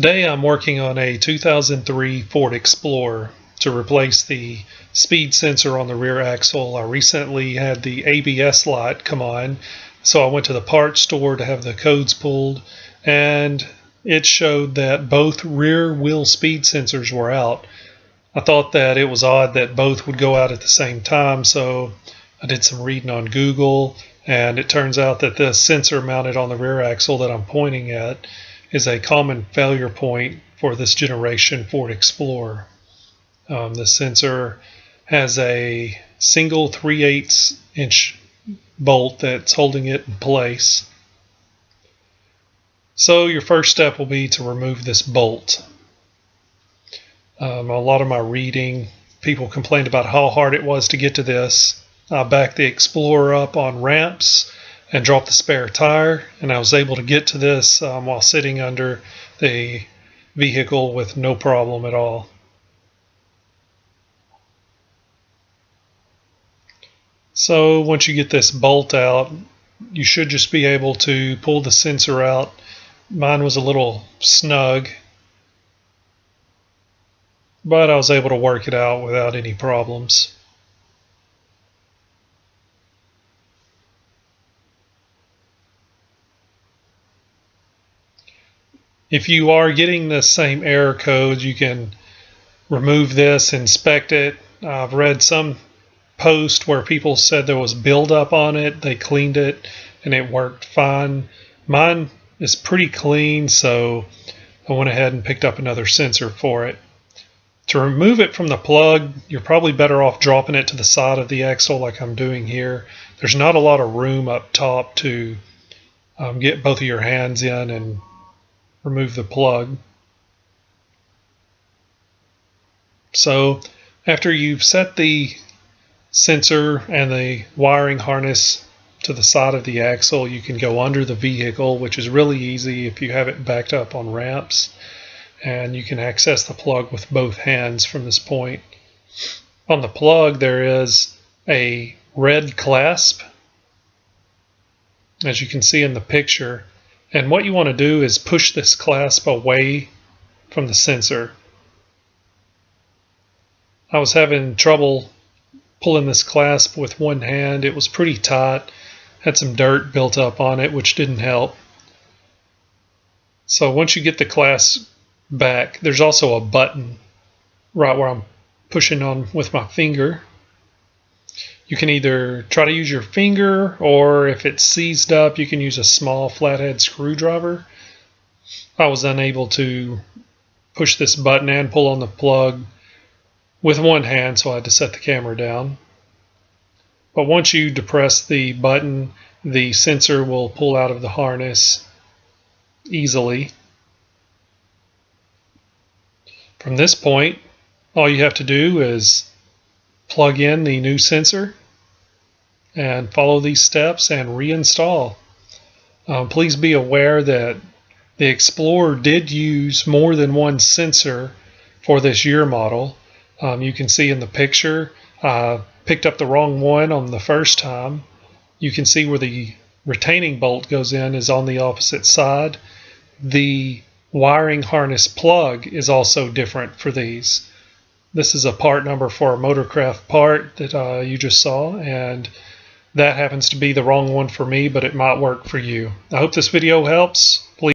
Today I'm working on a 2003 Ford Explorer to replace the speed sensor on the rear axle. I recently had the ABS light come on, so I went to the parts store to have the codes pulled, and it showed that both rear wheel speed sensors were out. I thought that it was odd that both would go out at the same time, so I did some reading on Google, and it turns out that the sensor mounted on the rear axle that I'm pointing at is a common failure point for this generation Ford Explorer. The sensor has a single 3/8 inch bolt that's holding it in place. So your first step will be to remove this bolt. A lot of my reading, people complained about how hard it was to get to this. I backed the Explorer up on ramps and dropped the spare tire, and I was able to get to this while sitting under the vehicle with no problem at all. So once you get this bolt out, you should just be able to pull the sensor out. Mine was a little snug, but I was able to work it out without any problems. If you are getting the same error codes, you can remove this, inspect it. I've read some post where people said there was buildup on it. They cleaned it and it worked fine. Mine is pretty clean, so I went ahead and picked up another sensor for it. To remove it from the plug, you're probably better off dropping it to the side of the axle like I'm doing here. There's not a lot of room up top to get both of your hands in and remove the plug. So after you've set the sensor and the wiring harness to the side of the axle, you can go under the vehicle, which is really easy if you have it backed up on ramps, and you can access the plug with both hands from this point. On the plug there is a red clasp, as you can see in the picture, and what you want to do is push this clasp away from the sensor. I was having trouble pulling this clasp with one hand. It was pretty tight, had some dirt built up on it, which didn't help. So once you get the clasp back, there's also a button right where I'm pushing on with my finger. You can either try to use your finger, or if it's seized up, you can use a small flathead screwdriver. I was unable to push this button and pull on the plug with one hand, so I had to set the camera down. But once you depress the button, the sensor will pull out of the harness easily. From this point, all you have to do is plug in the new sensor and follow these steps and reinstall. Please be aware that the Explorer did use more than one sensor for this year model. You can see in the picture, I picked up the wrong one on the first time. You can see where the retaining bolt goes in is on the opposite side. The wiring harness plug is also different for these. This is a part number for a Motorcraft part that you just saw, and that happens to be the wrong one for me, but it might work for you. I hope this video helps. Please